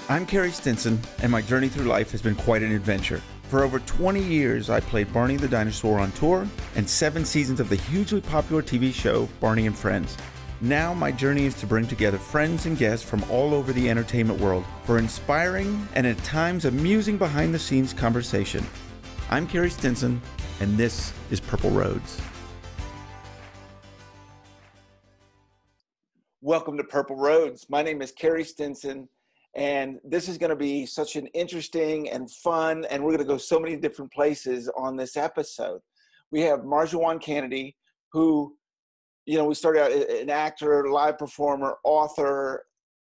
I'm Carey Stinson, and my journey through life has been quite an adventure. For over 20 years, I played Barney the Dinosaur on tour, and 7 seasons of the hugely popular TV show Barney and Friends. Now my journey is to bring together friends and guests from all over the entertainment world for inspiring and at times amusing behind-the-scenes conversation. I'm Carey Stinson, and this is Purple Roads. Welcome to Purple Roads. My name is Carey Stinson, and this is going to be such an interesting and fun, and we're going to go so many different places on this episode. We have Marjuan Canady, who, we started out an actor, live performer, author,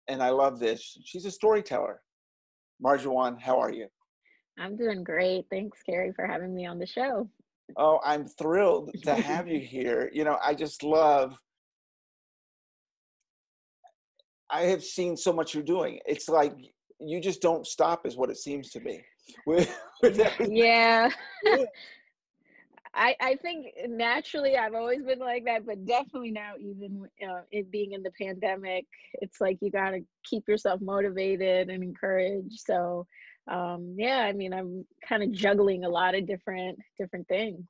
and I love this. She's a storyteller. Marjuan, how are you? I'm doing great. Thanks, Carey, for having me on the show. Oh, I'm thrilled to have you here. I have seen so much you're doing. It's like you just don't stop is what it seems to be. Yeah. I think naturally I've always been like that, but definitely now, even it being in the pandemic, it's like you got to keep yourself motivated and encouraged. So I'm kind of juggling a lot of different things.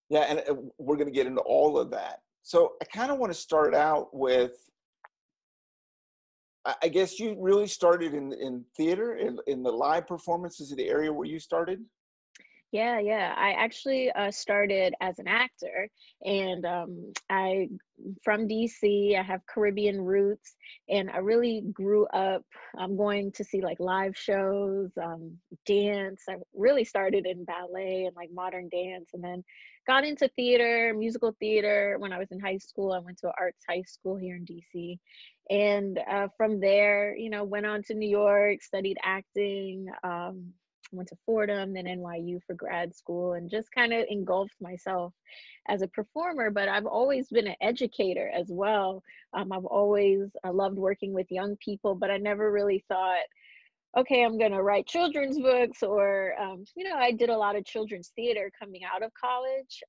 Yeah, and we're going to get into all of that. So I kind of want to start out with, I guess you really started in theater, in the live performances of the area where you started? Yeah. I actually started as an actor, and I'm from DC. I have Caribbean roots, and I really grew up going to see like live shows, dance. I really started in ballet and like modern dance, and then got into theater, musical theater when I was in high school. I went to an arts high school here in DC. And from there, went on to New York, studied acting, went to Fordham, then NYU for grad school, and just kind of engulfed myself as a performer. But I've always been an educator as well. I've always loved working with young people, but I never really thought, okay, I'm going to write children's books, or, I did a lot of children's theater coming out of college,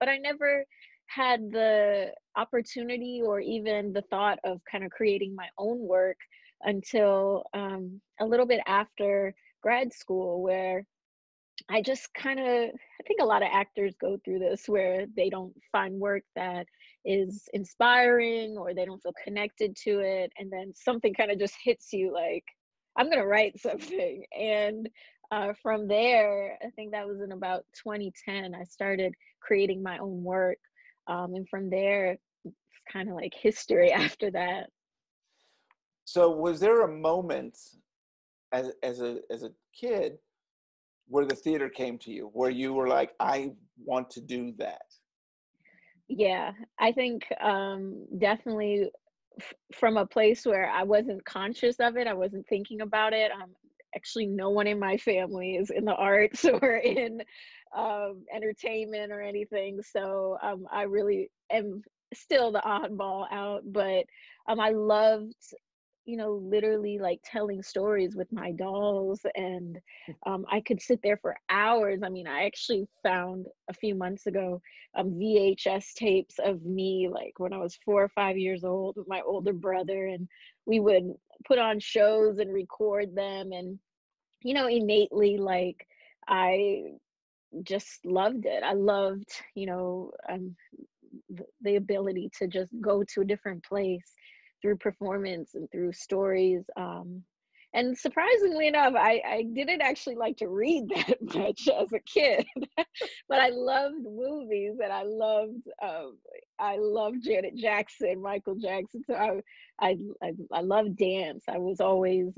but I never had the opportunity or even the thought of kind of creating my own work until a little bit after grad school, where I just I think a lot of actors go through this, where they don't find work that is inspiring, or they don't feel connected to it. And then something kind of just hits you like, I'm going to write something. And from there, I think that was in about 2010, I started creating my own work. And from there, it's kind of like history after that. So was there a moment as a kid where the theater came to you, where you were like, I want to do that? Yeah, I think definitely from a place where I wasn't conscious of it, I wasn't thinking about it. Actually, no one in my family is in the arts or in entertainment or anything. So I really am still the oddball out, but I loved, literally like telling stories with my dolls, and I could sit there for hours. I mean, I actually found a few months ago VHS tapes of me like when I was 4 or 5 years old with my older brother, and we would put on shows and record them. And innately, like, I just loved it. I loved the ability to just go to a different place through performance and through stories. And surprisingly enough, I didn't actually like to read that much as a kid, but I loved movies, and I loved Janet Jackson, Michael Jackson. So I loved dance. I was always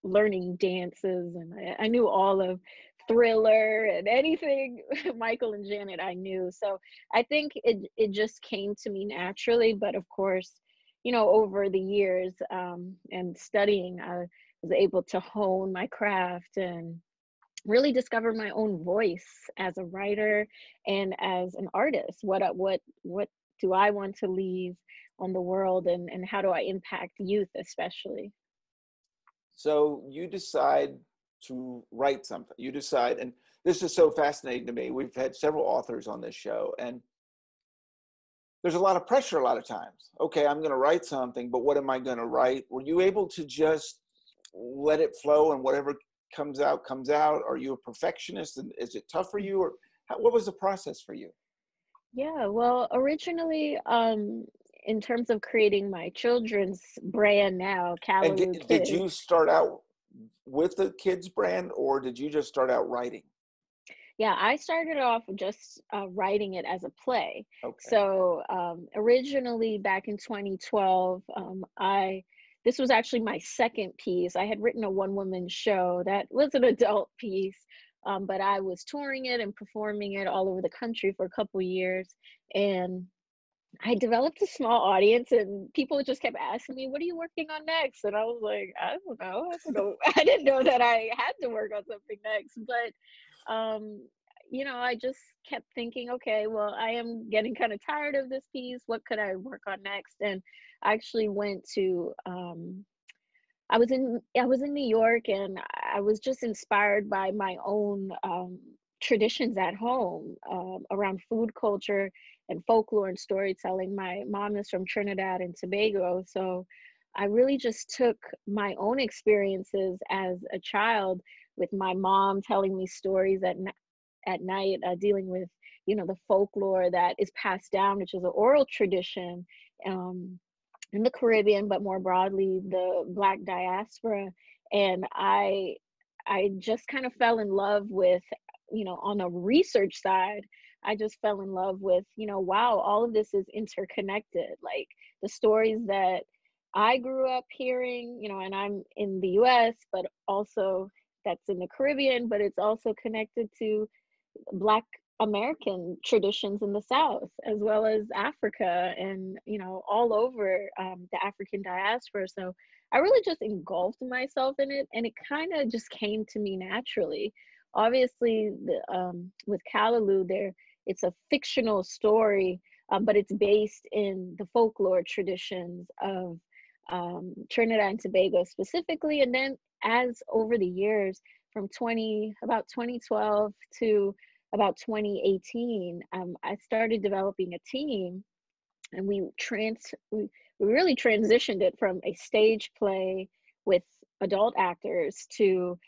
learning dances, and I knew all of Thriller and anything Michael and Janet I knew. So I think it just came to me naturally. But of course, over the years and studying, I was able to hone my craft and really discover my own voice as a writer and as an artist. What do I want to leave on the world, and how do I impact youth especially? So you decide to write something. You decide, and this is so fascinating to me. We've had several authors on this show, and there's a lot of pressure a lot of times. Okay, I'm going to write something, but what am I going to write? Were you able to just let it flow and whatever comes out, comes out? Are you a perfectionist, and is it tough for you, or what was the process for you? Yeah, well, originally, in terms of creating my children's brand now, And Callaloo did Kids. you start out with the kids brand, or did you just start out writing? Yeah, I started off just writing it as a play. Okay. So originally back in 2012, this was actually my second piece. I had written a one-woman show that was an adult piece, but I was touring it and performing it all over the country for a couple years, and I developed a small audience, and people just kept asking me, "What are you working on next?" And I was like, "I don't know. I don't know." I didn't know that I had to work on something next, but I just kept thinking, okay, well, I am getting kind of tired of this piece. What could I work on next? And I actually went to I was in New York, and I was just inspired by my own traditions at home around food culture and folklore and storytelling. My mom is from Trinidad and Tobago, so I really just took my own experiences as a child with my mom telling me stories at night, dealing with the folklore that is passed down, which is an oral tradition. Um, in the Caribbean, but more broadly, the Black diaspora. And I just kind of fell in love with, on a research side, I just fell in love with, wow, all of this is interconnected. Like the stories that I grew up hearing, and I'm in the US, but also that's in the Caribbean, but it's also connected to Black American traditions in the South, as well as Africa and, all over the African diaspora. So I really just engulfed myself in it, and it kind of just came to me naturally. Obviously, with Kalaloo, it's a fictional story, but it's based in the folklore traditions of Trinidad and Tobago specifically. And then as over the years, from about 2012 to about 2018, I started developing a team, and we really transitioned it from a stage play with adult actors to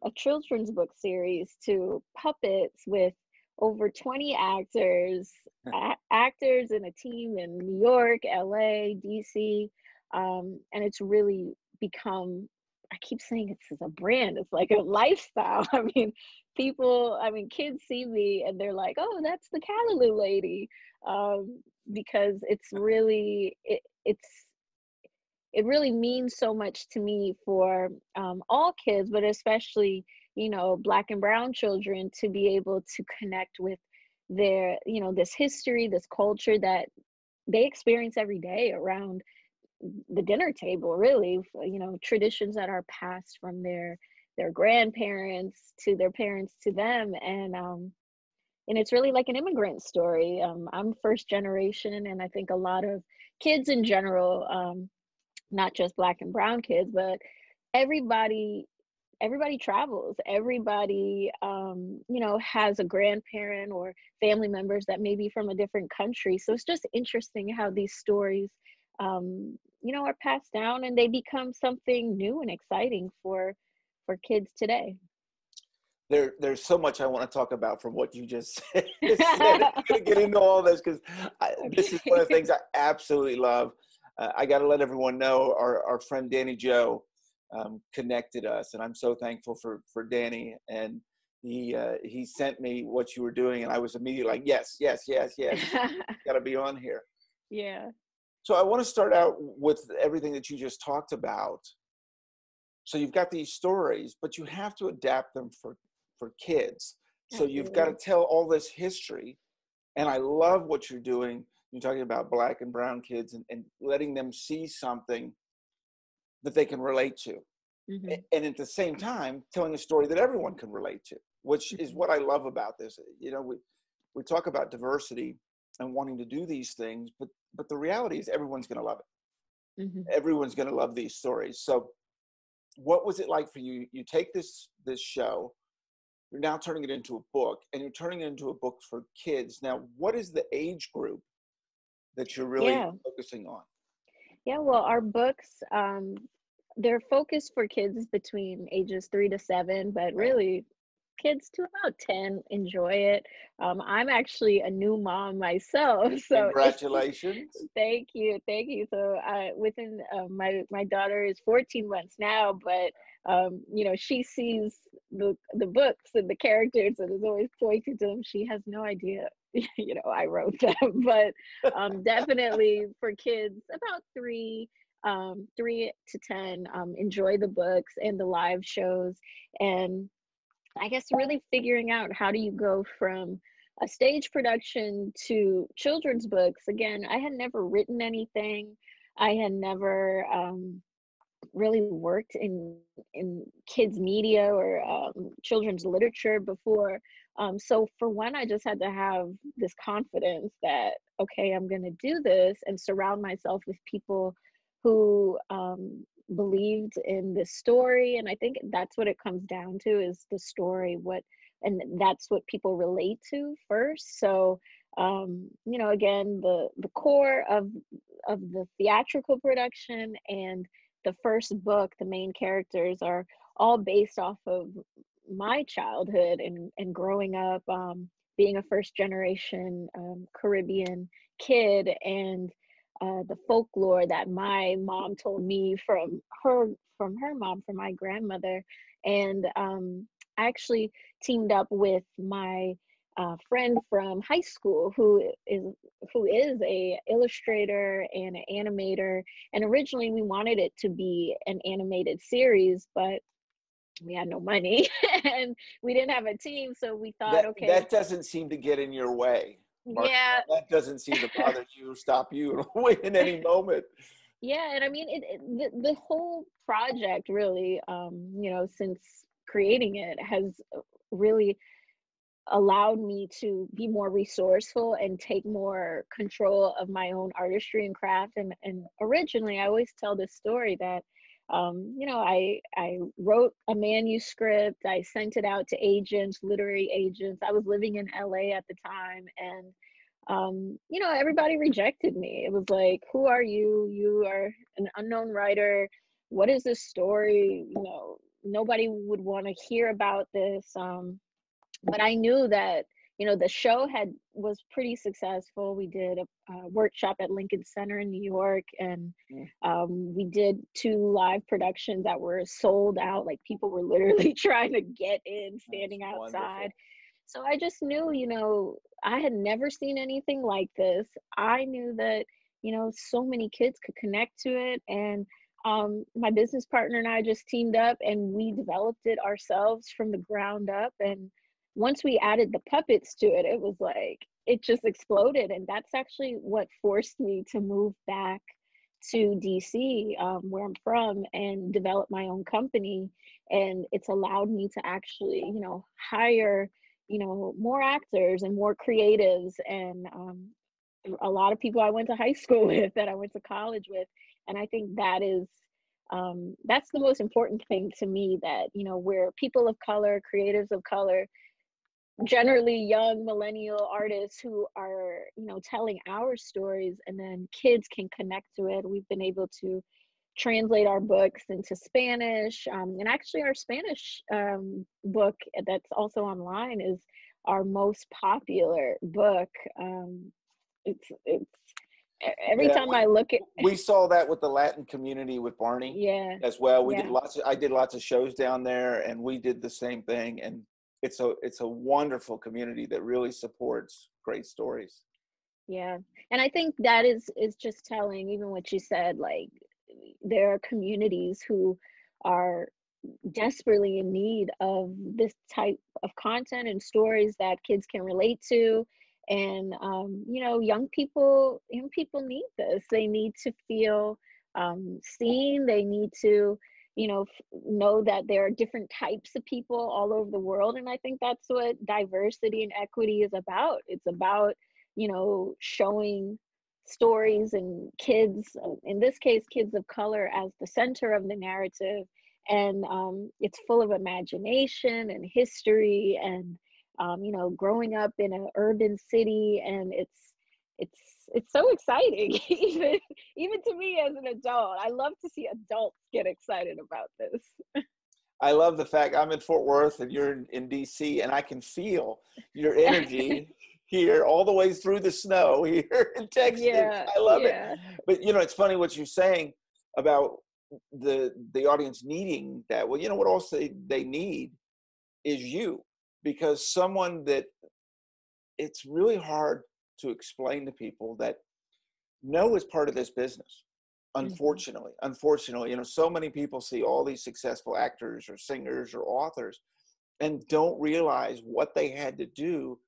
a children's book series to puppets with over 20 actors in a team in New York, LA, DC, and it's really become, I keep saying it's a brand. It's like a lifestyle. Kids see me and they're like, "Oh, that's the Callaloo lady," because it really means so much to me for all kids, but especially Black and brown children, to be able to connect with their this history, this culture that they experience every day around the dinner table, really. Traditions that are passed from their grandparents to their parents to them, and it's really like an immigrant story. I'm first generation, and I think a lot of kids in general, not just Black and brown kids, but everybody travels. Everybody has a grandparent or family members that may be from a different country. So it's just interesting how these stories are passed down, and they become something new and exciting for kids today. There's so much I want to talk about from what you just said. I'm going to get into all this because this is one of the things I absolutely love. I got to let everyone know our friend Danny Joe connected us, and I'm so thankful for Danny. And he sent me what you were doing, and I was immediately like, yes, got to be on here. Yeah. So I want to start out with everything that you just talked about. So you've got these stories, but you have to adapt them for kids. So Absolutely. you've got to tell all this history. And I love what you're doing. You're talking about Black and brown kids and letting them see something that they can relate to. Mm-hmm. And at the same time, telling a story that everyone can relate to, which is what I love about this. We talk about diversity and wanting to do these things, but the reality is everyone's going to love it. Mm-hmm. Everyone's going to love these stories. So what was it like for you? You take this show, you're now turning it into a book, and you're turning it into a book for kids. Now, what is the age group that you're really focusing on? Yeah, well, our books, they're focused for kids between ages 3 to 7, but Right. really kids to about 10 enjoy it. I'm actually a new mom myself, so it's Congratulations. thank you, thank you. So, within my daughter is 14 months now, but she sees the books and the characters and is always pointing to them. She has no idea, I wrote them, but definitely for kids about 3 to 10, enjoy the books and the live shows, and I guess really figuring out how do you go from a stage production to children's books. Again, I had never written anything. I had never really worked in kids media or children's literature before. So for one, I just had to have this confidence that okay, I'm going to do this and surround myself with people who believed in this story. And I think that's what it comes down to is the story. And that's what people relate to first. So again, the core of the theatrical production and the first book, the main characters are all based off of my childhood and growing up, being a first generation Caribbean kid, and the folklore that my mom told me from her mom, from my grandmother. And I actually teamed up with my friend from high school who is a illustrator and an animator, and originally we wanted it to be an animated series, but we had no money and we didn't have a team, so we thought, That okay, that doesn't seem to get in your way, Mark. yeah. That doesn't seem to bother you or stop you in any moment. Yeah, and I mean, the whole project really, since creating it, has really allowed me to be more resourceful and take more control of my own artistry and craft. And originally, I always tell this story that, I wrote a manuscript, I sent it out to agents, literary agents. I was living in LA at the time, and everybody rejected me. It was like, who are you? You are an unknown writer. What is this story? Nobody would want to hear about this. But I knew that the show was pretty successful. We did a workshop at Lincoln Center in New York, and Mm, we did 2 live productions that were sold out. Like people were literally trying to get in, that's standing outside. wonderful. So I just knew, I had never seen anything like this. I knew that, so many kids could connect to it. And my business partner and I just teamed up and we developed it ourselves from the ground up. And once we added the puppets to it, it was like, it just exploded. And that's actually what forced me to move back to DC, where I'm from, and develop my own company. And it's allowed me to actually, hire more actors and more creatives, and a lot of people I went to high school with, that I went to college with. And I think that's the most important thing to me, that we're people of color, creatives of color, generally young millennial artists who are telling our stories, and then kids can connect to it. We've been able to translate our books into Spanish, and actually our Spanish book that's also online is our most popular book. It's every Yeah, time I look at we saw that with the Latin community with Barney yeah, as well. yeah. I did lots of shows down there, and we did the same thing. And it's a wonderful community that really supports great stories. Yeah. And I think that is just telling, even what you said, like there are communities who are desperately in need of this type of content and stories that kids can relate to. And young people need this. They need to feel seen. They need to know that there are different types of people all over the world. And I think that's what diversity and equity is about. It's about showing stories and kids, in this case kids of color, as the center of the narrative. And it's full of imagination and history, and growing up in an urban city. And it's it's so exciting, even to me as an adult. I love to see adults get excited about this. I love the fact I'm in Fort Worth and you're in DC, and I can feel your energy here all the way through the snow here in Texas. Yeah, I love it. yeah. But it's funny what you're saying about the audience needing that. Well, what else they need is you, because someone that it's really hard to explain to people that no is part of this business. Unfortunately, so many people see all these successful actors or singers or authors and don't realize what they had to do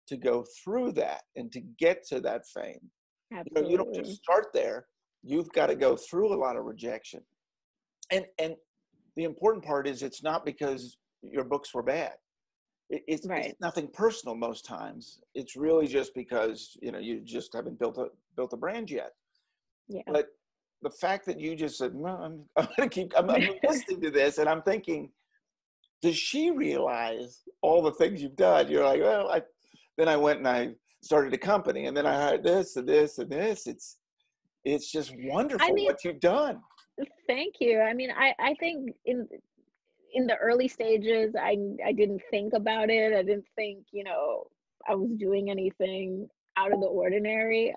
to go through that and to get to that fame. Absolutely. You don't just start there. You've got to go through a lot of rejection. And the important part is it's not because your books were bad. It's nothing personal most times. It's really just because, you just haven't built a brand yet. Yeah. But the fact that you just said, no, I'm going to I'm listening to this, and I'm thinking, does she realize all the things you've done? You're like, well, then I went and I started a company, and then I had this and this and this. It's just wonderful what you've done. Thank you. I mean, I think in the early stages, I didn't think about it. I didn't think, I was doing anything out of the ordinary.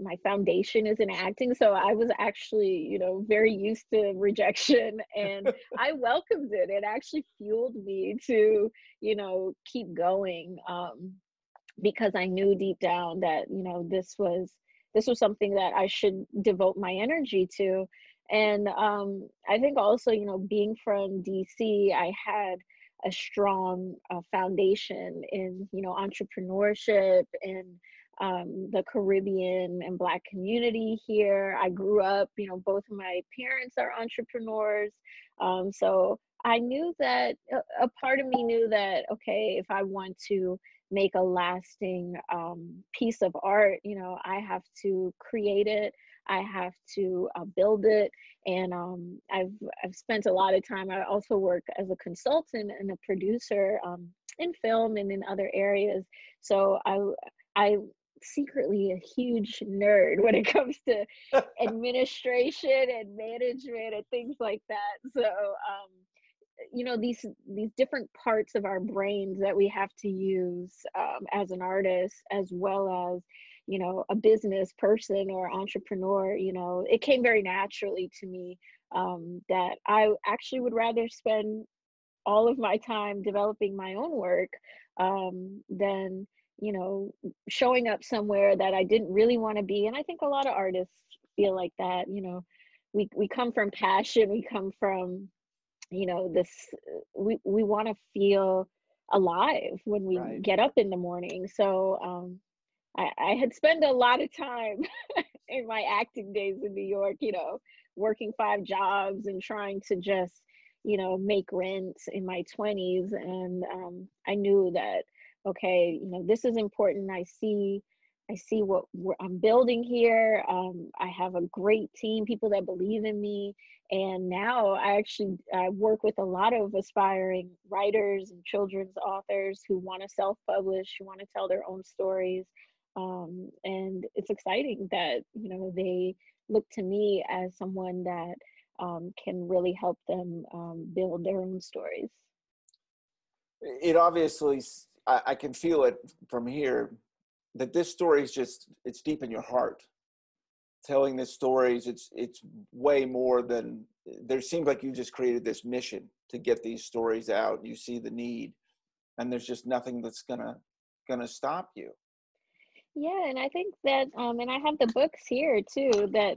My foundation is in acting, so I was actually, very used to rejection, and I welcomed it. It actually fueled me to, keep going, because I knew deep down that, this was something that I should devote my energy to. And I think also, being from DC, I had a strong foundation in, entrepreneurship and the Caribbean and Black community here. I grew up, both of my parents are entrepreneurs. So I knew that a part of me knew that, okay, if I want to make a lasting piece of art, I have to create it. I have to build it. And I've spent a lot of time. I also work as a consultant and a producer in film and in other areas. So I secretly a huge nerd when it comes to administration and management and things like that. So these different parts of our brains that we have to use as an artist, as well as a business person or entrepreneur, it came very naturally to me that I actually would rather spend all of my time developing my own work than showing up somewhere that I didn't really want to be. And I think a lot of artists feel like that. We come from passion, we come from this, we want to feel alive when we get up in the morning. So I had spent a lot of time in my acting days in New York, working 5 jobs and trying to just, make rent in my 20s. And I knew that, okay, this is important. I see what I'm building here. I have a great team, people that believe in me. And now I work with a lot of aspiring writers and children's authors who want to self-publish, who want to tell their own stories. And it's exciting that, they look to me as someone that can really help them build their own stories. It obviously, I can feel it from here, that this story is it's deep in your heart. Telling this stories, it's way more than, there seems like you just created this mission to get these stories out. You see the need, and there's just nothing that's gonna stop you. Yeah, and I think that, and I have the books here too. That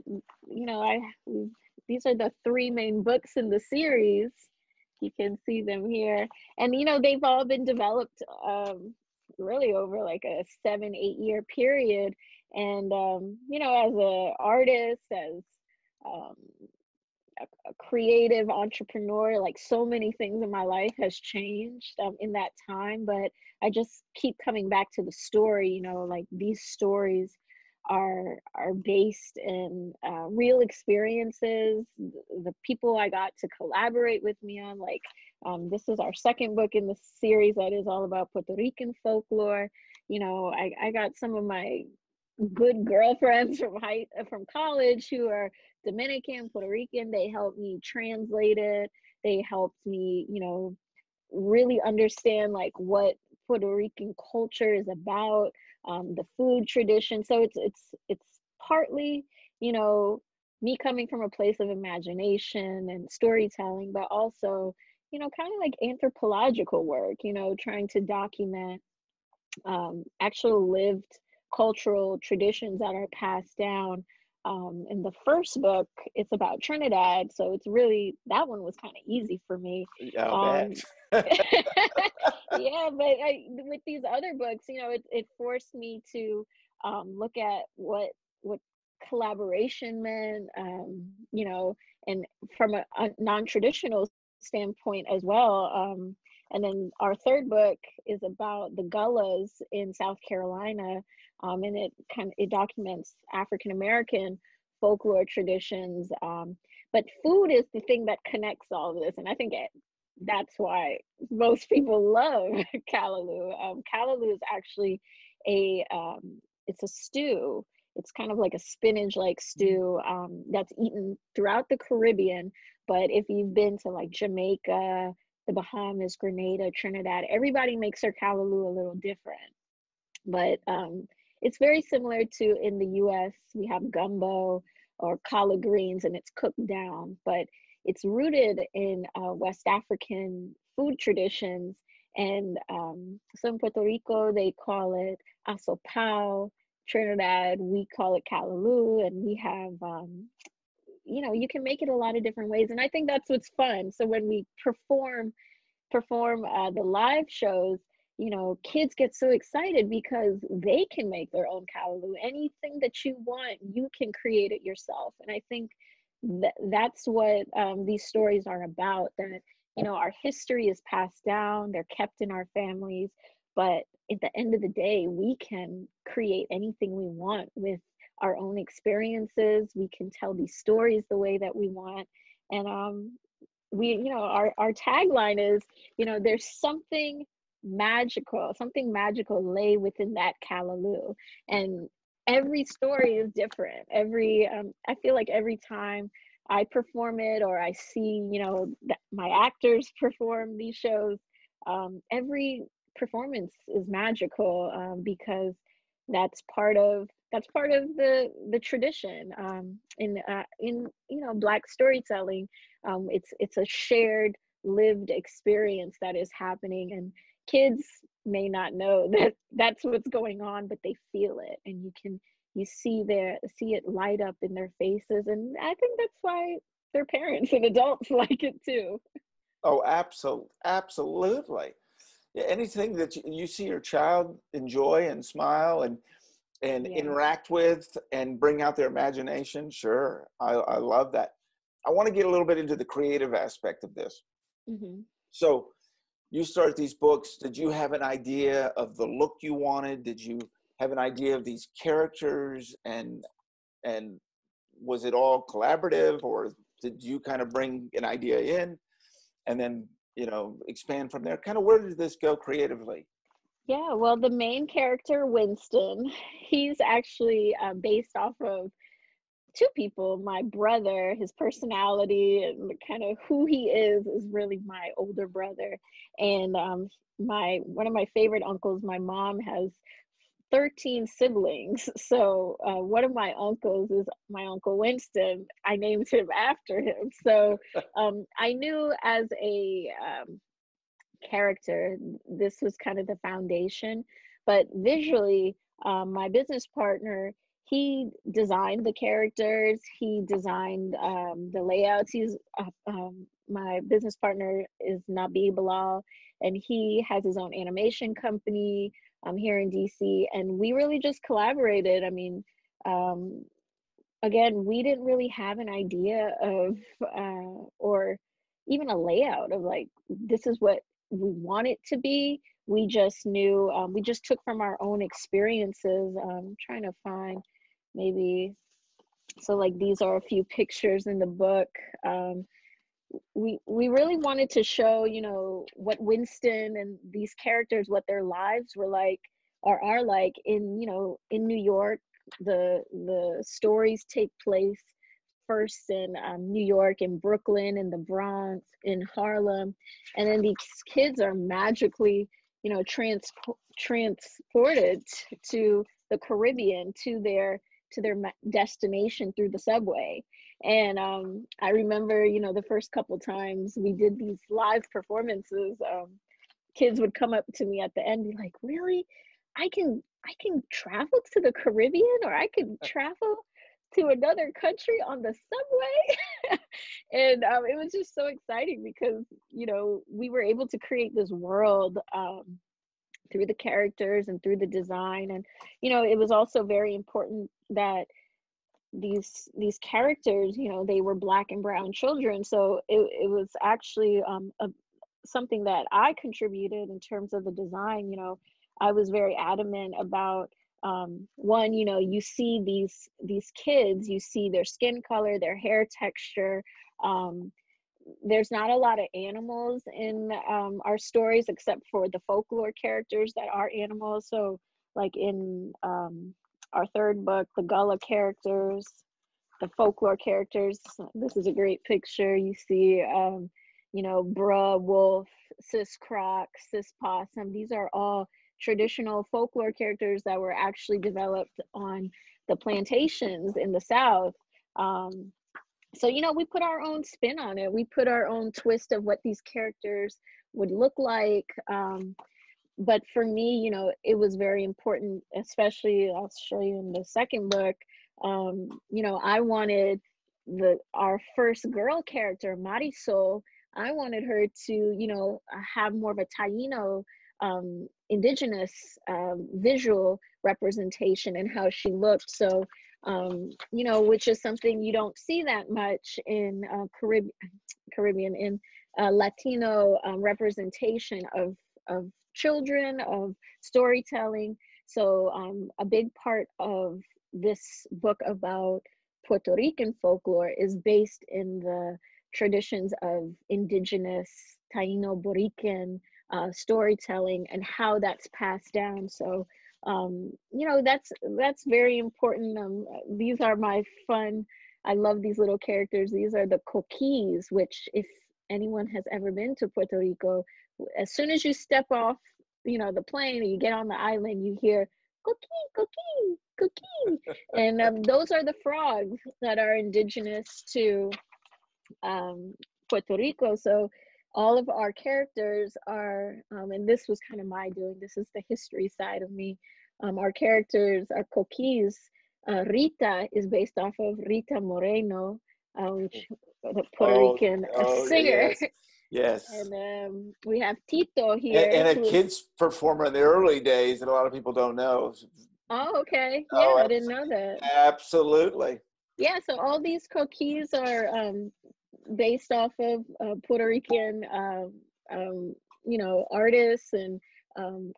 these are the 3 main books in the series. You can see them here, and they've all been developed really over like a 7-8 year period. And as an artist, as a creative entrepreneur, like so many things in my life has changed in that time. But I just keep coming back to the story. Like these stories are based in real experiences. The people I got to collaborate with me on, like this is our 2nd book in the series that is all about Puerto Rican folklore. I got some of my good girlfriends from college who are Dominican, Puerto Rican. They helped me translate it. They helped me, really understand like what Puerto Rican culture is about, the food tradition. So it's partly, you know, me coming from a place of imagination and storytelling, but also, kind of like anthropological work, trying to document actual lived cultural traditions that are passed down. In the first book, it's about Trinidad, so it's really that one was kind of easy for me. Yeah, I'll bet. Um, yeah, but with these other books, it forced me to look at what collaboration meant, and from a non-traditional standpoint as well. And then our third book is about the Gullahs in South Carolina, and it documents African American folklore traditions. But food is the thing that connects all of this, and I think that's why most people love Callaloo. Callaloo is actually it's a stew. It's kind of like a spinach-like stew that's eaten throughout the Caribbean. But if you've been to like Jamaica, the Bahamas, Grenada, Trinidad, everybody makes their Callaloo a little different. But it's very similar to in the US, we have gumbo or collard greens and it's cooked down, but it's rooted in West African food traditions. And so in Puerto Rico, they call it asopao. Trinidad, we call it Callaloo, and we have you can make it a lot of different ways, and I think that's what's fun. So when we perform the live shows, kids get so excited because they can make their own Callaloo. Anything that you want, you can create it yourself. And I think that's what these stories are about, that our history is passed down, they're kept in our families, but at the end of the day, we can create anything we want with our own experiences. We can tell these stories the way that we want. And our tagline is, there's something magical lay within that Callaloo. And every story is different. I feel like every time I perform it, or I see, my actors perform these shows, every performance is magical, because that's part of the tradition, in Black storytelling. It's a shared lived experience that is happening, and kids may not know that that's what's going on, but they feel it, and you see it light up in their faces, and I think that's why their parents and adults like it too. Oh, absolutely. Yeah, anything that you see your child enjoy and smile and Yeah. interact with and bring out their imagination, sure. I love that. I want to get a little bit into the creative aspect of this. Hmm. So you start these books. Did you have an idea of the look you wanted? Did you have an idea of these characters, and was it all collaborative, or did you kind of bring an idea in and then expand from there? Kind of, where did this go creatively? Yeah, well, the main character, Winston, he's actually based off of two people. My brother, his personality and kind of who he is really my older brother. And one of my favorite uncles, my mom has 13 siblings. So one of my uncles is my Uncle Winston. I named him after him. So I knew as a character, this was kind of the foundation. But visually, my business partner, he designed the characters, he designed the layouts. My business partner is Nabi Bilal, and he has his own animation company here in DC, and we really just collaborated. I mean, again, we didn't really have an idea of or even a layout of like, this is what we want it to be. We just knew, we just took from our own experiences. Trying to find maybe, so like these are a few pictures in the book. We really wanted to show, what Winston and these characters, what their lives were like are like in, in New York. The stories take place first in New York, in Brooklyn, in the Bronx, in Harlem, and then these kids are magically, transported to the Caribbean, to their destination through the subway. And I remember, the first couple times we did these live performances, kids would come up to me at the end, be like, "Really? I can travel to the Caribbean, or I can travel to another country on the subway." And it was just so exciting because, we were able to create this world through the characters and through the design. And, it was also very important that these characters, they were Black and brown children. So it was actually something that I contributed in terms of the design. I was very adamant about one, you see these kids, you see their skin color, their hair texture. There's not a lot of animals in our stories, except for the folklore characters that are animals. So like in our third book, the Gullah Characters, the folklore characters, this is a great picture. You see, Bruh Wolf, Sis Croc, Sis Possum. These are all traditional folklore characters that were actually developed on the plantations in the South. So, we put our own spin on it. We put our own twist of what these characters would look like. But for me, it was very important, especially I'll show you in the second book. I wanted our first girl character, Marisol. I wanted her to, have more of a Taino indigenous visual representation and how she looked. So, which is something you don't see that much in Caribbean, in Latino representation of children, of storytelling. So a big part of this book about Puerto Rican folklore is based in the traditions of indigenous Taino Borican storytelling and how that's passed down. So that's very important. These are my fun. I love these little characters. These are the coquis, which if anyone has ever been to Puerto Rico, as soon as you step off, the plane, and you get on the island, you hear coqui, coqui, coqui. And those are the frogs that are indigenous to Puerto Rico. So all of our characters are, and this was kind of my doing, this is the history side of me. Our characters are coquis. Rita is based off of Rita Moreno, which the Puerto Rican singer. Yes. Yes. And we have Tito here. And a kid's performer in the early days that a lot of people don't know. Oh, okay. Yeah, I didn't know that. Absolutely. Yeah, so all these coquis are based off of Puerto Rican, artists and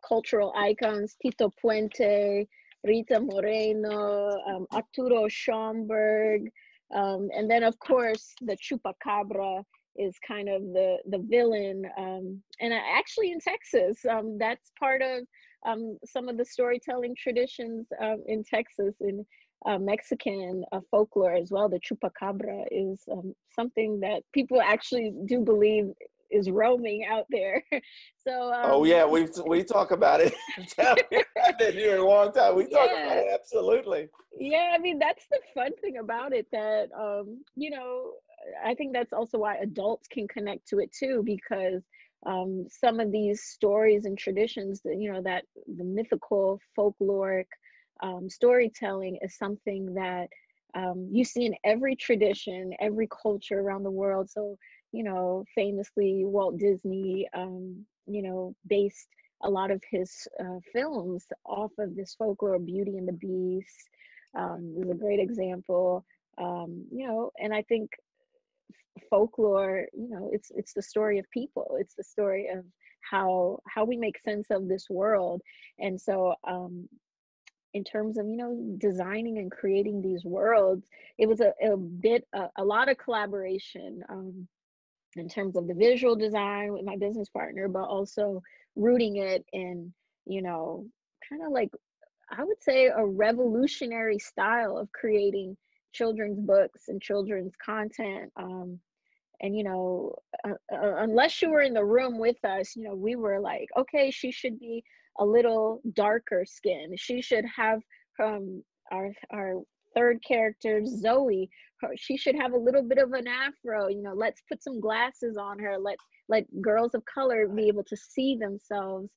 cultural icons. Tito Puente, Rita Moreno, Arturo Schomburg, and then of course the Chupacabra is kind of the villain. And actually in Texas, that's part of some of the storytelling traditions in Texas, in Mexican folklore as well. The Chupacabra is something that people actually do believe is roaming out there. So we talk about it. I've been here a long time. We talk about it, absolutely. Yeah, I mean, that's the fun thing about it, that I think that's also why adults can connect to it too, because some of these stories and traditions that, that the mythical folkloric storytelling is something that you see in every tradition, every culture around the world. So, famously Walt Disney, based a lot of his films off of this folklore. Beauty and the Beast is a great example. And I think folklore, it's the story of people. It's the story of how we make sense of this world. And so in terms of designing and creating these worlds, it was a lot of collaboration in terms of the visual design with my business partner, but also rooting it in kind of like, I would say, a revolutionary style of creating children's books and children's content. And unless you were in the room with us, we were like, okay, she should be a little darker skin. She should have our third character, Zoe. She should have a little bit of an afro. Let's put some glasses on her. Let's let girls of color be able to see themselves.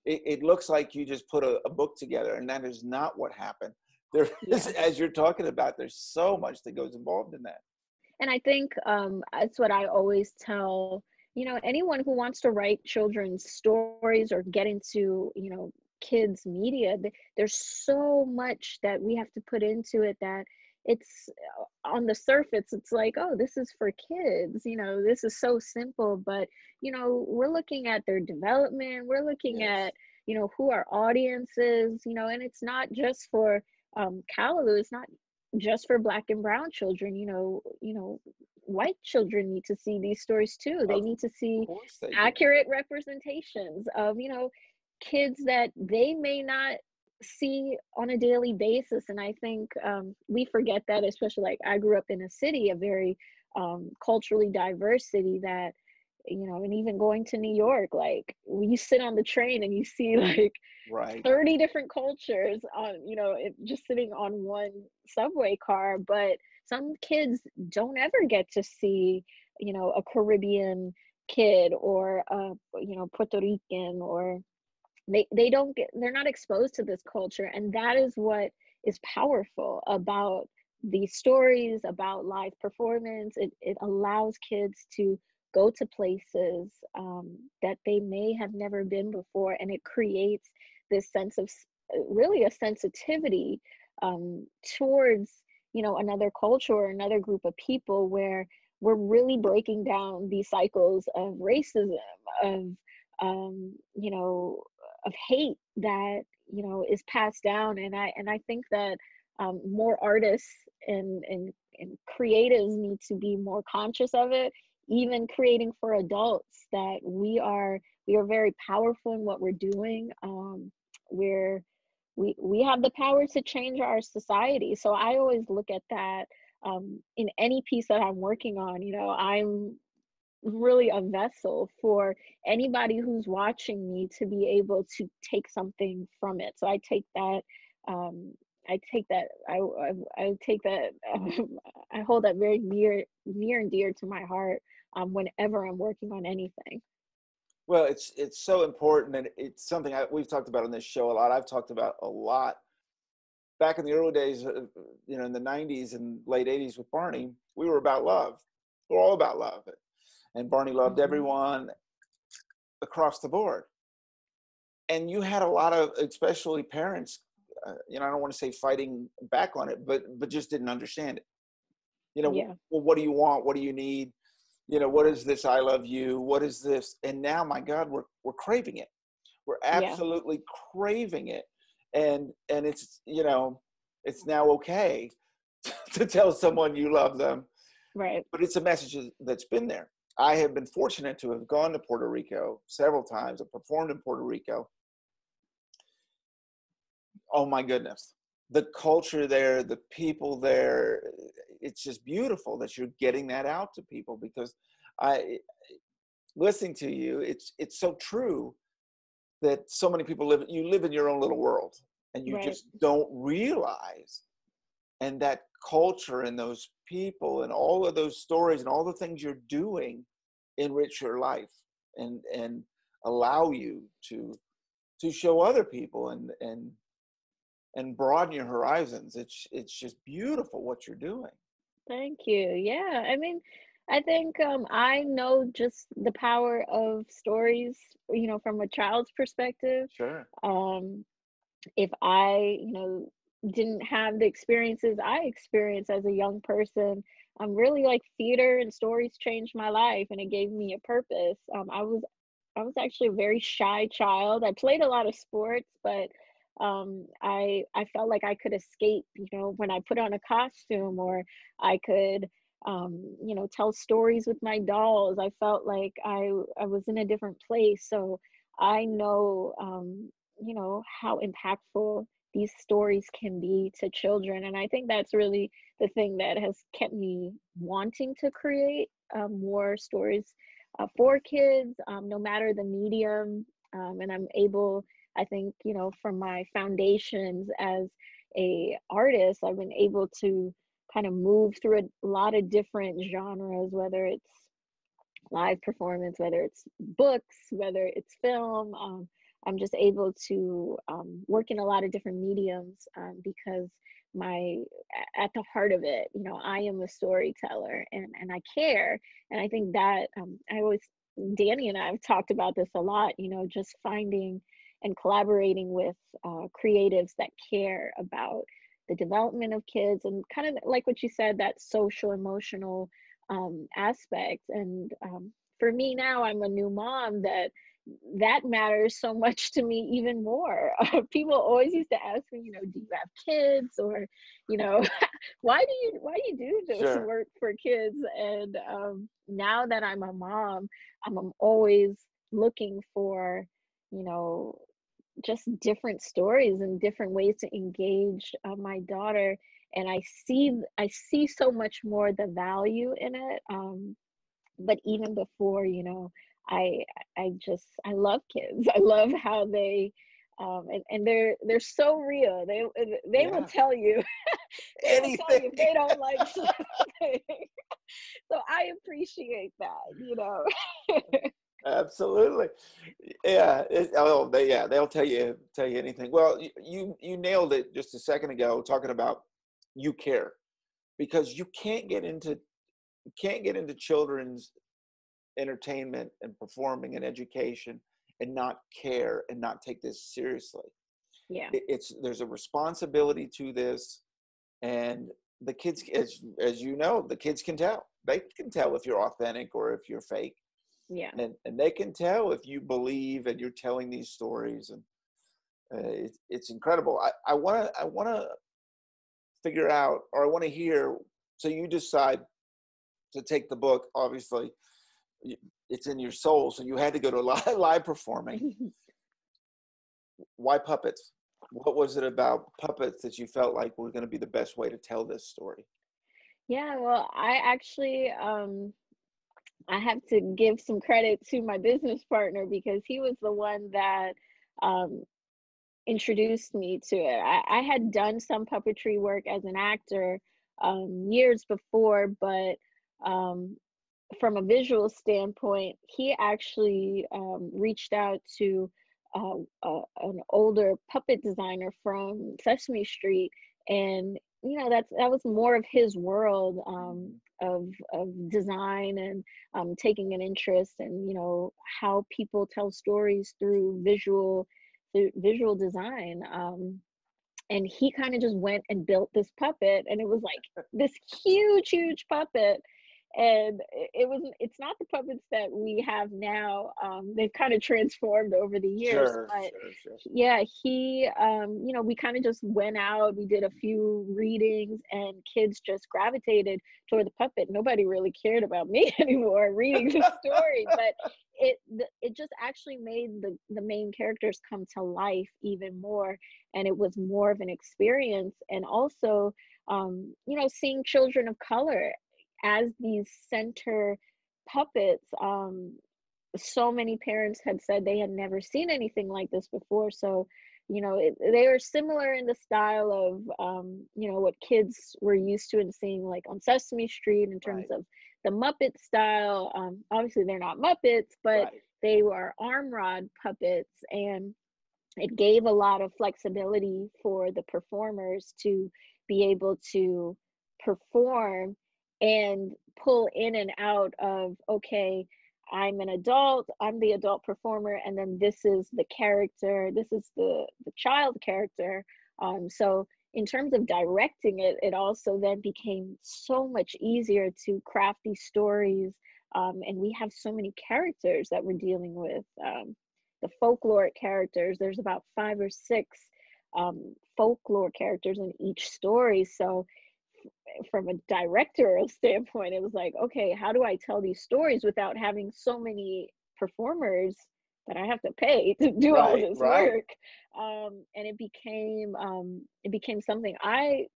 It looks like you just put a book together, and that is not what happened. There is, as you're talking about, there's so much that goes involved in that. And I think that's what I always tell, anyone who wants to write children's stories or get into, kids media. There's so much that we have to put into it that it's on the surface, it's like, oh, this is for kids, this is so simple, but we're looking at their development, we're looking at who our audience is, and it's not just for Callaloo, it's not just for Black and brown children. White children need to see these stories too. They need to see accurate representations of kids that they may not see on a daily basis. And I think we forget that, especially, like, I grew up in a city, a very culturally diverse city, that and even going to New York, like, when you sit on the train and you see like 30 different cultures on just sitting on one subway car, but some kids don't ever get to see a Caribbean kid or a Puerto Rican, or they're not exposed to this culture. And that is what is powerful about these stories, about live performance. It allows kids to go to places that they may have never been before, and it creates this sense of really a sensitivity towards another culture or another group of people, where we're really breaking down these cycles of racism, of of hate that is passed down. And I think that more artists and creatives need to be more conscious of it, even creating for adults, that we are very powerful in what we're doing. We have the power to change our society. So I always look at that in any piece that I'm working on. I'm really a vessel for anybody who's watching me to be able to take something from it. So I take that I hold that very near and dear to my heart whenever I'm working on anything. Well, it's so important, and it's something we've talked about on this show a lot. I've talked about a lot. Back in the early days, in the 90s and late 80s with Barney, we were about love. We're all about love. And Barney loved everyone across the board. And you had a lot of, especially parents, I don't want to say fighting back on it, but just didn't understand it. Well, what do you want? What do you need? What is this? I love you. What is this? And now, my God, we're craving it. We're absolutely craving it. And it's, it's now okay to tell someone you love them. Right. But it's a message that's been there. I have been fortunate to have gone to Puerto Rico several times. I've performed in Puerto Rico. Oh my goodness. The culture there, the people there, it's just beautiful that you're getting that out to people, because listening to you, it's so true that so many people live in your own little world, and you just don't realize. And that culture and those people and all of those stories and all the things you're doing enrich your life and allow you to show other people and broaden your horizons. It's just beautiful what you're doing. Thank you. Yeah. I mean, I think I know just the power of stories, from a child's perspective. Sure. If I, didn't have the experiences I experienced as a young person, really, like, theater and stories changed my life, and it gave me a purpose. I was actually a very shy child. I played a lot of sports, but I felt like I could escape, when I put on a costume, or I could, tell stories with my dolls. I felt like I was in a different place. So I know how impactful these stories can be to children. And I think that's really the thing that has kept me wanting to create more stories for kids, no matter the medium. And I'm able, I think, from my foundations as a artist, I've been able to kind of move through a lot of different genres, whether it's live performance, whether it's books, whether it's film. I'm just able to work in a lot of different mediums because my at the heart of it, I am a storyteller, and I care. And I think that I always, Danny and I have talked about this a lot, just finding and collaborating with creatives that care about the development of kids, and kind of like what you said, that social emotional aspect. And for me now, I'm a new mom, that matters so much to me even more. People always used to ask me, do you have kids, or why do you do this Sure. work for kids? And now that I'm a mom, I'm always looking for you know just different stories and different ways to engage my daughter. And I see so much more the value in it. But even before, I I love kids. I love how they and they're so real. They will Yeah. tell you they will tell Anything. you if they don't like something. So I appreciate that. Absolutely. Yeah. They'll tell you anything. Well, you nailed it just a second ago, talking about you care, because you can't get into children's entertainment and performing and education and not care and not take this seriously. Yeah. There's a responsibility to this, and the kids, as you know, the kids can tell. They can tell if you're authentic or if you're fake, Yeah. and they can tell if you believe and you're telling these stories. And it's incredible. I want to figure out, or I want to hear. So you decide to take the book. Obviously, it's in your soul, so you had to go to live performing. Why puppets? What was it about puppets that you felt like were going to be the best way to tell this story? Yeah, well, I actually I have to give some credit to my business partner, because he was the one that um introduced me to it. I had done some puppetry work as an actor years before, but um from a visual standpoint, he actually reached out to an older puppet designer from Sesame Street, and that was more of his world of design, and taking an interest in how people tell stories through visual design. And he kind of just went and built this puppet, and it was like this huge puppet. And it's not the puppets that we have now. They've kind of transformed over the years, Sure, but sure, sure. yeah, he we kind of just went out, we did a few readings, and kids just gravitated toward the puppet. Nobody really cared about me anymore reading the story, but it just actually made the main characters come to life even more, and it was more of an experience. And also seeing children of color as these center puppets. So many parents had said they had never seen anything like this before. So they were similar in the style of what kids were used to and seeing, like on Sesame Street, in terms Right, of the Muppet style. Obviously they're not Muppets, but right. they were arm rod puppets, and it gave a lot of flexibility for the performers to be able to perform and pull in and out of, okay, I'm an adult, I'm the adult performer, and then this is the character, this is the child character. So in terms of directing it, it also then became so much easier to craft these stories. And we have so many characters that we're dealing with. The folklore characters, there's about 5 or 6 folklore characters in each story. So from a directorial standpoint, it was like, okay, how do I tell these stories without having so many performers that I have to pay to do all Right, this right. work. And it became something I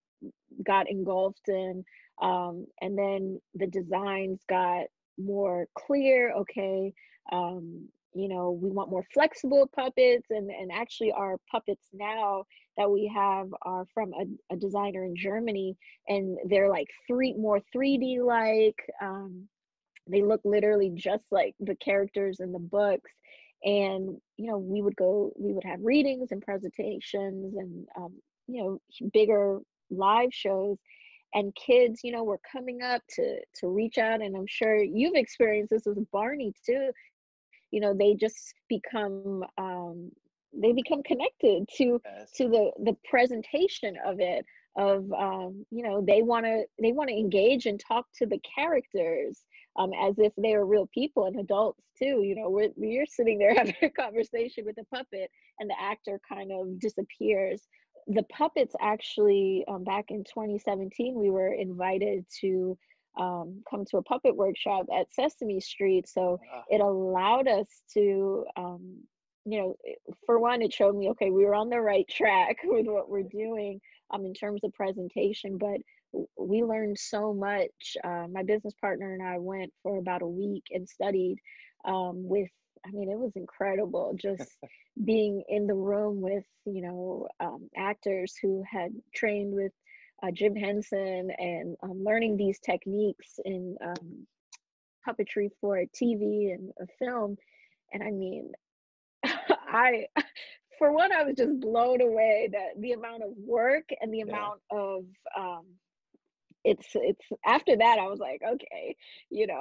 got engulfed in. And then the designs got more clear. Okay, we want more flexible puppets, and actually our puppets now that we have are from a designer in Germany, and they're like more 3D like. They look literally just like the characters in the books. And we would have readings and presentations, and bigger live shows, and kids were coming up to reach out. And I'm sure you've experienced this with Barney too. They just become connected Yes. to the presentation of it, of they want to engage and talk to the characters, as if they are real people, and adults too. You're sitting there having a conversation with a puppet, and the actor kind of disappears. The puppets actually, back in 2017, we were invited to come to a puppet workshop at Sesame Street. So Uh, it allowed us to, for one, it showed me, okay, we were on the right track with what we're doing, in terms of presentation. But we learned so much. My business partner and I went for about a week and studied, I mean, it was incredible just being in the room with, actors who had trained with Jim Henson, and learning these techniques in puppetry for TV and a film. And I mean, I, for one, I was just blown away that the amount of work and the yeah, amount of it's after that I was like, okay,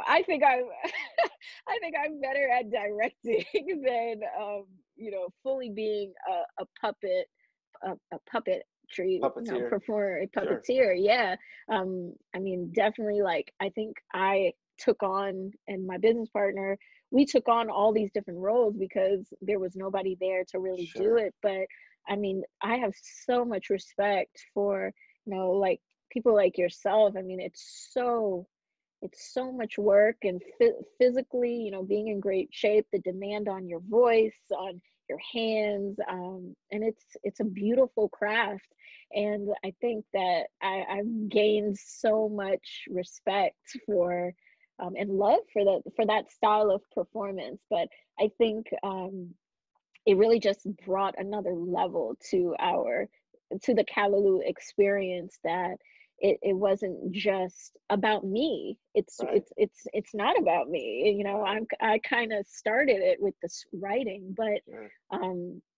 I think I'm I think I'm better at directing than fully being a puppet, a puppetry, puppeteer. performer, a Sure. puppeteer. Yeah. I mean, definitely, like, I think I took on, and my business partner, we took on all these different roles because there was nobody there to really do Sure. it. But I mean, I have so much respect for, like, people like yourself. I mean, it's so much work, and physically, being in great shape, the demand on your voice, on your hands, and it's a beautiful craft. And I think that I've gained so much respect for, and love for that style of performance. But I think it really just brought another level to the Callaloo experience, that it wasn't just about me. Right. It's not about me. Right. I kind of started it with this writing, but Sure.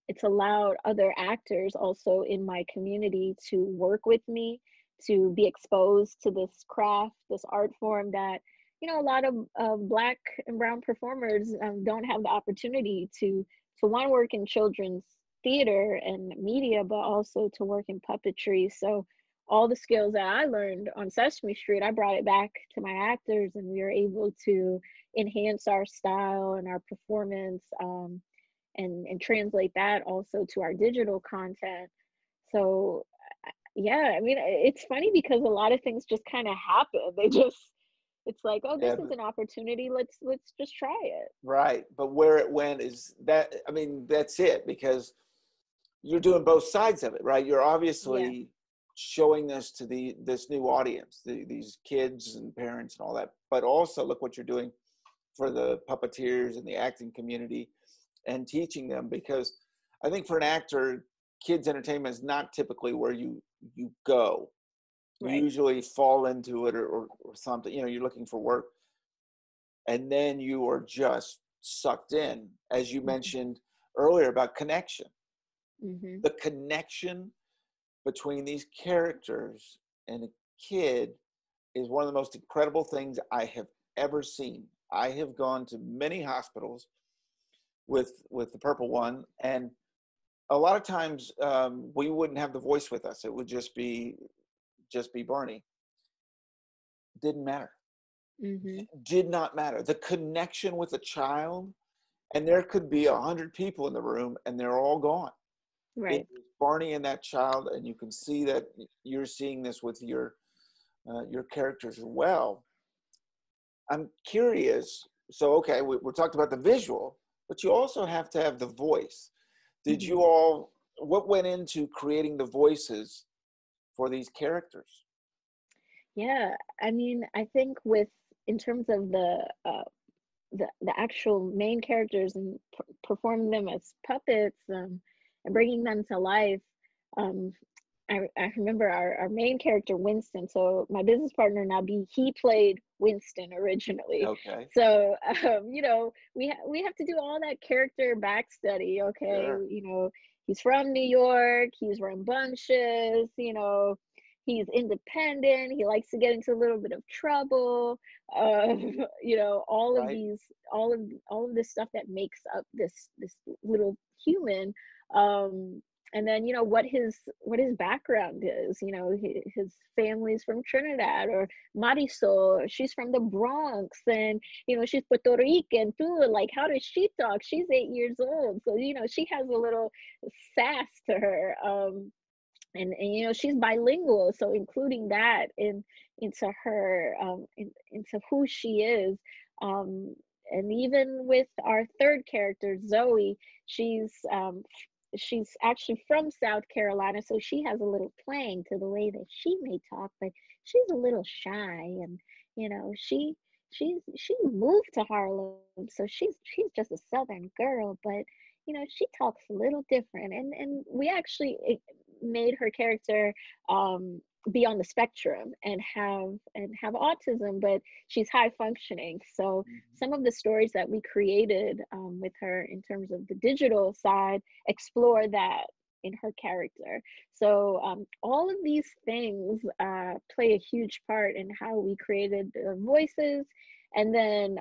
it's allowed other actors also in my community to work with me, to be exposed to this craft, this art form that a lot of Black and brown performers don't have the opportunity to want to work in children's theater and media, but also to work in puppetry. So all the skills that I learned on Sesame Street, I brought it back to my actors, and we were able to enhance our style and our performance, and translate that also to our digital content. So yeah, I mean, it's funny because a lot of things just kind of happen. It's like, oh, Yeah. this is an opportunity. Let's just try it. Right. But where it went is that, I mean, that's it, because you're doing both sides of it, right? You're Yeah. obviously showing this to this new audience, these kids and parents and all that. But also look what you're doing for the puppeteers and the acting community, and teaching them, because I think for an actor, kids entertainment is not typically where you go. You Right. usually fall into it, or something. You're looking for work, and then you are just sucked in, as you Hmm. mentioned earlier about connection. Hmm. The connection between these characters and a kid is one of the most incredible things I have ever seen. I have gone to many hospitals with the purple one, and a lot of times we wouldn't have the voice with us. It would just be Barney. Didn't matter. Hmm. Did not matter. The connection with a child, and there could be 100 people in the room, and they're all gone. It Right. was Barney and that child, and you can see that you're seeing this with your characters as well. I'm curious. So, okay, we talked about the visual. but you also have to have the voice. Did Mhm. you all, what went into creating the voices for these characters? Yeah, I mean, I think with in terms of the actual main characters and performing them as puppets, and bringing them to life. Um, I remember our main character Winston. So my business partner Nabi, he played Winston originally. Okay, So we have to do all that character back study. Okay, sure, he's from New York. He's rambunctious. He's independent. He likes to get into a little bit of trouble. All of right, these, all of this stuff that makes up this little human. Um, and then what his background is. His family's from Trinidad, or Marisol, she's from the Bronx, and she's Puerto Rican too. Like, how does she talk? She's 8 years old, so she has a little sass to her. And she's bilingual, so including that into her, into who she is. Um and even with our third character Zoe, she's actually from South Carolina, so she has a little twang to the way that she may talk, but she's a little shy. And she moved to Harlem, so she's just a Southern girl, but she talks a little different. And we actually made her character be on the spectrum and have autism, but she's high functioning. So mhm, some of the stories that we created with her in terms of the digital side explore that in her character. So all of these things play a huge part in how we created the voices. And then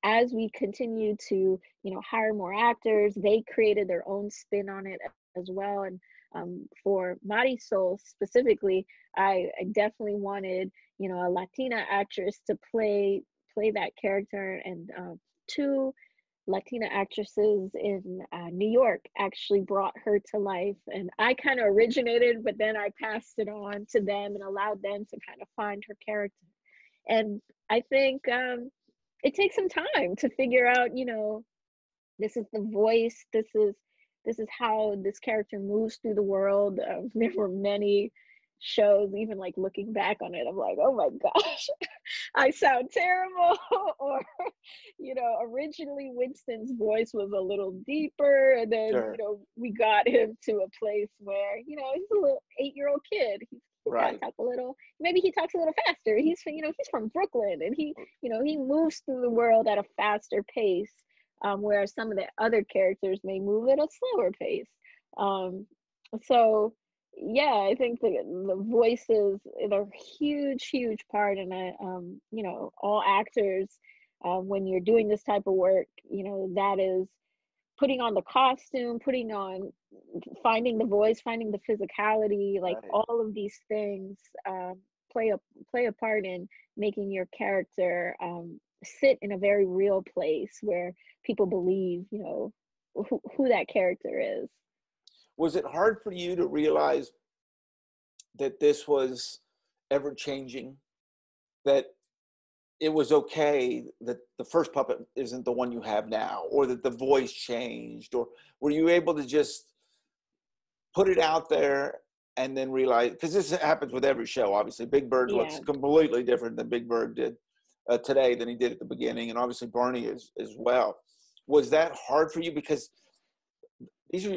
as we continue to hire more actors, they created their own spin on it as well. And for Marisol specifically, I definitely wanted a Latina actress to play that character. And two Latina actresses in New York actually brought her to life. And I kind of originated, but then I passed it on to them and allowed them to kind of find her character. And I think it takes some time to figure out, this is the voice, this is how this character moves through the world. There were many shows, even like looking back on it, I'm like, oh my gosh, I sound terrible. Or originally Winston's voice was a little deeper, and then sure, we got him to a place where he's a little 8-year-old kid. He's got to right. talk a little, maybe he talks a little faster. He's from Brooklyn, and he moves through the world at a faster pace, whereas some of the other characters may move at a slower pace. Um, so yeah, I think the voices, they're a huge, huge part. And all actors, when you're doing this type of work, that is putting on the costume, putting on, finding the voice, finding the physicality, like Right. all of these things play a play a part in making your character sit in a very real place where people believe, who that character is. Was it hard for you to realize that this was ever changing? That it was okay that the first puppet isn't the one you have now, or that the voice changed, or were you able to just put it out there and then realize, because this happens with every show, obviously Big Bird looks Yeah. completely different than Big Bird did today than he did at the beginning, and obviously Barney is as well. Was that hard for you? Because these are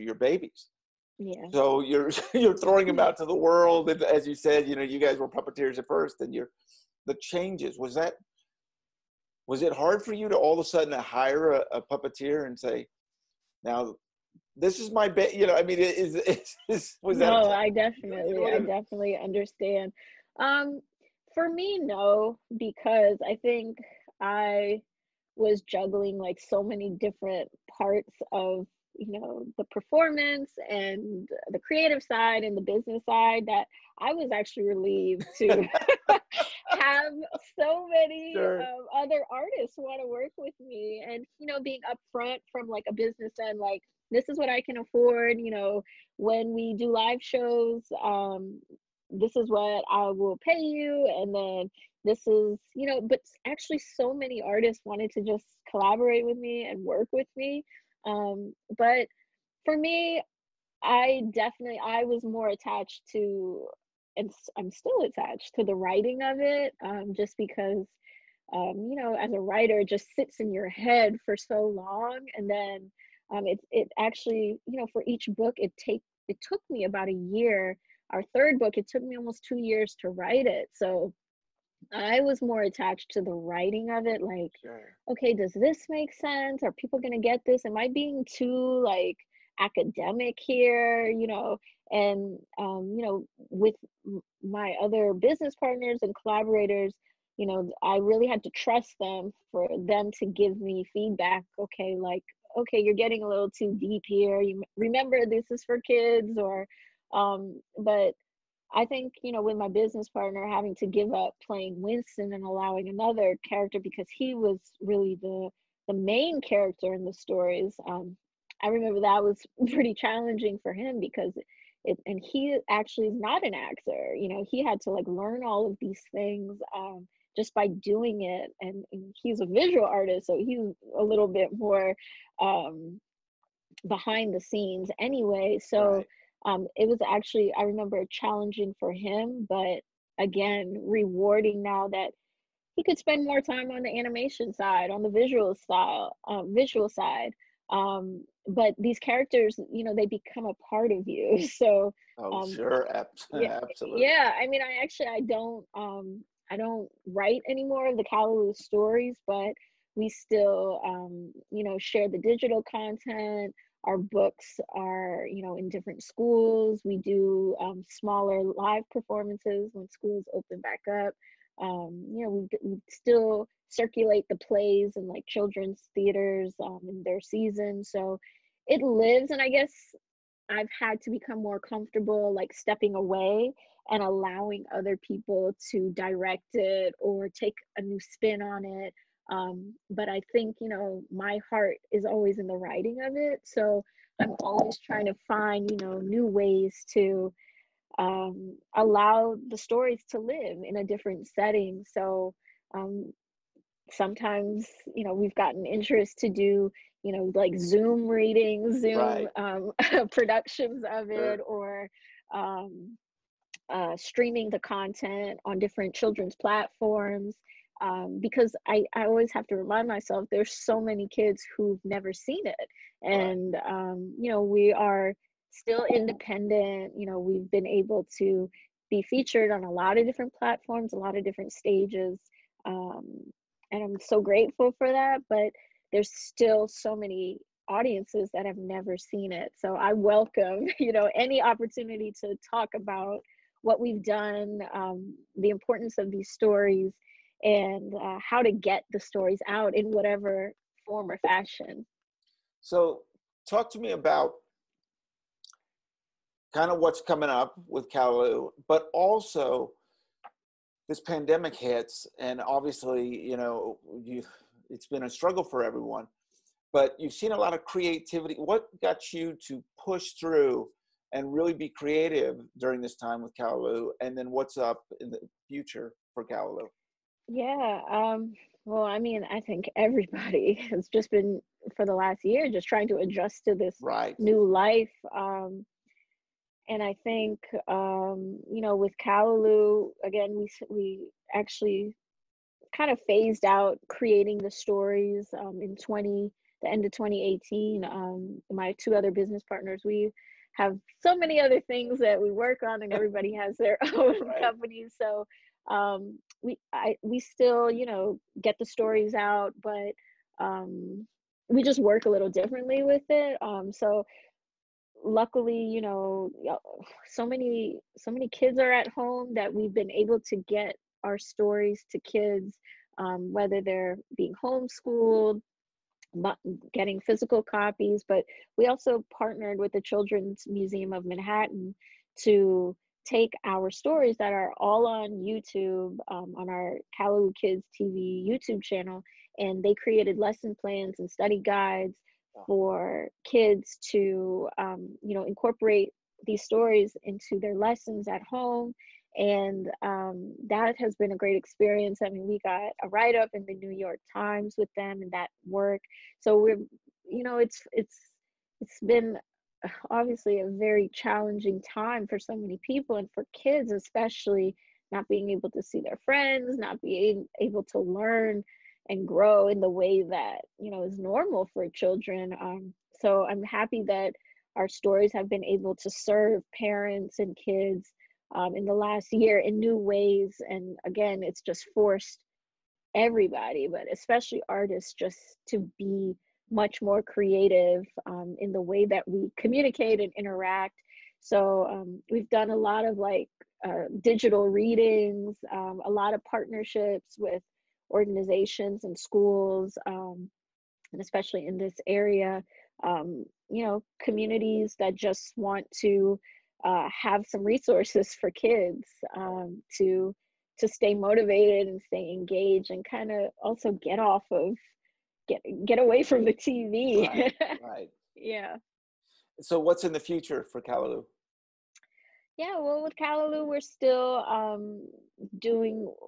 your babies, Yeah. so you're you're throwing them out to the world, and as you said, you guys were puppeteers at first, and you're the changes. Was it hard for you to all of a sudden hire a puppeteer and say, now this is my I mean, was that No, you know what I I mean? definitely understand. Um, for me, no, because I think I was juggling like so many different parts of, the performance and the creative side and the business side, that I was actually relieved to have so many Sure. other artists want to work with me. And being upfront from like a business end, like, this is what I can afford. When we do live shows, this is what I will pay you, and then this is, but actually so many artists wanted to just collaborate with me and work with me. But for me, I was more attached to, and I'm still attached to the writing of it, just because, as a writer, it just sits in your head for so long, and then it actually, for each book, it took me about a year. Our third book, it took me almost 2 years to write it, so I was more attached to the writing of it, like, Sure. okay, does this make sense? Are people gonna get this? Am I being too like academic here? And with my other business partners and collaborators, I really had to trust them for them to give me feedback. Okay, like, okay, you're getting a little too deep here. You remember this is for kids, or but I think, with my business partner having to give up playing Winston and allowing another character because he was really the main character in the stories. I remember that was pretty challenging for him because and he actually is not an actor. He had to like learn all of these things just by doing it, and he's a visual artist, so he's a little bit more um, behind the scenes anyway. So Right. it was actually, I remember, challenging for him, but again, rewarding now that he could spend more time on the animation side, on the visual side. But these characters, they become a part of you. So Oh, um, sure. yeah, Absolutely. yeah. I mean, I don't write any more of the Callaloo stories, but we still, share the digital content. Our books are, in different schools. We do smaller live performances when schools open back up. We still circulate the plays in like children's theaters in their season. So it lives, and I guess I've had to become more comfortable like stepping away and allowing other people to direct it or take a new spin on it. But I think, my heart is always in the writing of it. So I'm always trying to find, new ways to allow the stories to live in a different setting. So um, sometimes, we've gotten interest to do, like Zoom readings, Zoom Right. productions of it, Sure. or streaming the content on different children's platforms. Because I always have to remind myself there's so many kids who've never seen it. Right. And, we are still independent. We've been able to be featured on a lot of different platforms, a lot of different stages. Um, and I'm so grateful for that. But there's still so many audiences that have never seen it. So I welcome, any opportunity to talk about what we've done, the importance of these stories, and how to get the stories out in whatever form or fashion. So, talk to me about kind of what's coming up with Kalaloo, but also this pandemic hits, and obviously, it's been a struggle for everyone. But you've seen a lot of creativity. What got you to push through and really be creative during this time with Kalaloo? And then what's up in the future for Kalaloo? Yeah. Well, I mean, I think everybody has just been for the last year just trying to adjust to this Right. new life. And I think, with Kalaloo, again, we actually kind of phased out creating the stories in the end of 2018. My two other business partners, we have so many other things that we work on, and everybody has their own Right. companies. So we still, get the stories out, but we just work a little differently with it. So luckily, so many kids are at home that we've been able to get our stories to kids, whether they're being homeschooled, getting physical copies. But we also partnered with the Children's Museum of Manhattan to take our stories that are all on YouTube, on our Callaloo Kids TV YouTube channel, and they created lesson plans and study guides for kids to, incorporate these stories into their lessons at home. And that has been a great experience. I mean, we got a write-up in the New York Times with them and that work. So we're, it's been obviously a very challenging time for so many people, and for kids especially, not being able to see their friends, not being able to learn and grow in the way that is normal for children. So I'm happy that our stories have been able to serve parents and kids in the last year in new ways. And again, it's just forced everybody, but especially artists, just to be much more creative in the way that we communicate and interact. So we've done a lot of digital readings, a lot of partnerships with organizations and schools, and especially in this area, communities that just want to have some resources for kids to stay motivated and stay engaged, and kind of also get away from the TV. Right, right. Yeah. So what's in the future for Kalaloo? Yeah, well, with Kalaloo, we're still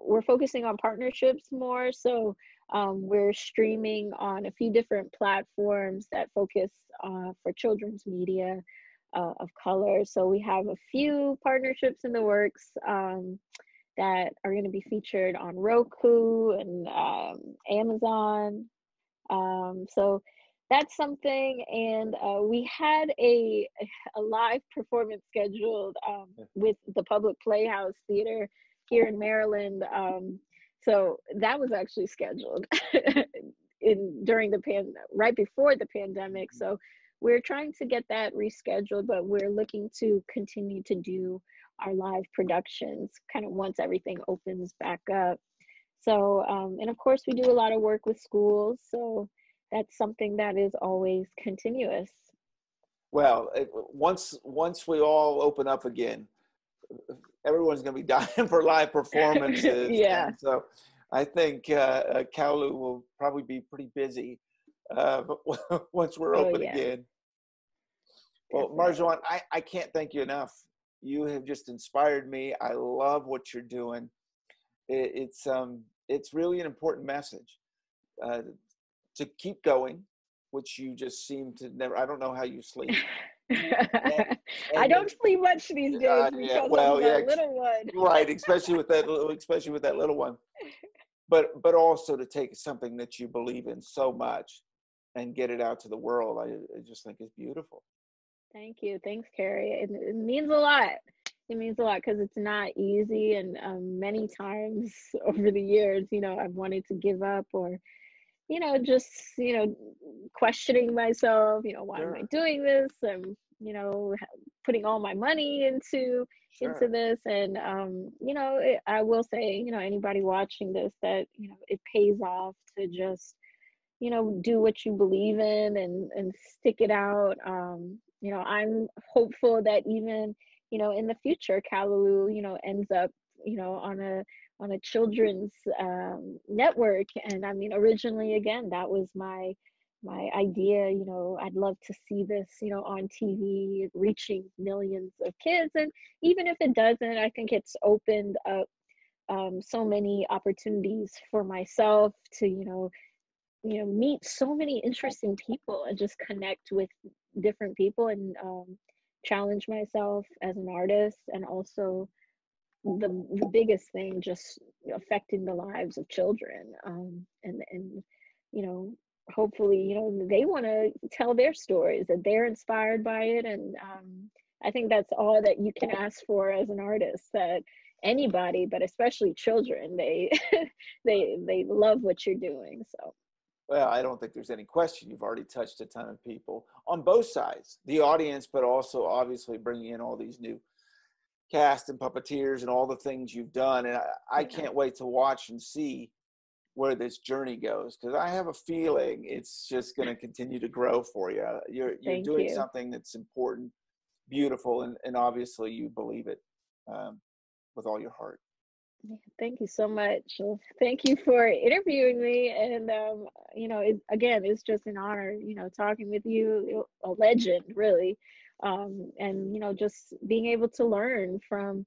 we're focusing on partnerships more. So we're streaming on a few different platforms that focus for children's media of color. So we have a few partnerships in the works that are going to be featured on Roku and Amazon. So that's something. And we had a live performance scheduled with the Public Playhouse Theater here in Maryland. So that was actually scheduled right before the pandemic. So we're trying to get that rescheduled, but we're looking to continue to do our live productions kind of once everything opens back up. So, and of course we do a lot of work with schools. So that's something that is always continuous. Well, once we all open up again, everyone's going to be dying for live performances. Yeah. And so I think Kalaloo will probably be pretty busy once we're open again. Well, Marjuan, I can't thank you enough. You have just inspired me. I love what you're doing. It's really an important message to keep going, which you just seem to never. I don't know how you sleep. I don't sleep much these days because of that little one. Right, especially with that little one. But also to take something that you believe in so much and get it out to the world. I just think is beautiful. Thank you. Thanks, Carey. It means a lot. It means a lot because it's not easy. And many times over the years, I've wanted to give up or, just, questioning myself, why am I doing this? And, putting all my money into this. And, I will say, anybody watching this that, it pays off to just, do what you believe in and stick it out. I'm hopeful that even, in the future, Kalaloo, ends up, on a children's network. And I mean, originally, again, that was my idea. I'd love to see this, on TV, reaching millions of kids. And even if it doesn't, I think it's opened up so many opportunities for myself to, meet so many interesting people and just connect with different people and challenge myself as an artist. And also the biggest thing, just affecting the lives of children, and hopefully they want to tell their stories, that they're inspired by it. And I think that's all that you can ask for as an artist, that anybody, but especially children, they they love what you're doing. So well, I don't think there's any question. You've already touched a ton of people on both sides, the audience, but also obviously bringing in all these new cast and puppeteers and all the things you've done. And I can't wait to watch and see where this journey goes, because I have a feeling it's just going to continue to grow for you. You're doing something that's important, beautiful, and obviously you believe it with all your heart. Thank you so much. Thank you for interviewing me. And, again, it's just an honor, talking with you, a legend, really. And, just being able to learn from,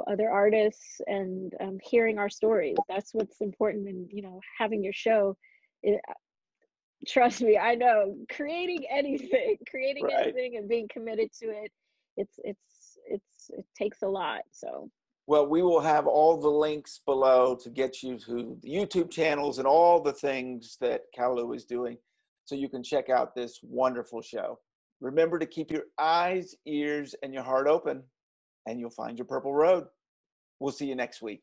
other artists and hearing our stories. That's what's important in, having your show. It, trust me, I know creating anything, Right. and being committed to it, it takes a lot. So Well, we will have all the links below to get you to the YouTube channels and all the things that Kalaloo is doing so you can check out this wonderful show. Remember to keep your eyes, ears, and your heart open, and you'll find your purple road. We'll see you next week.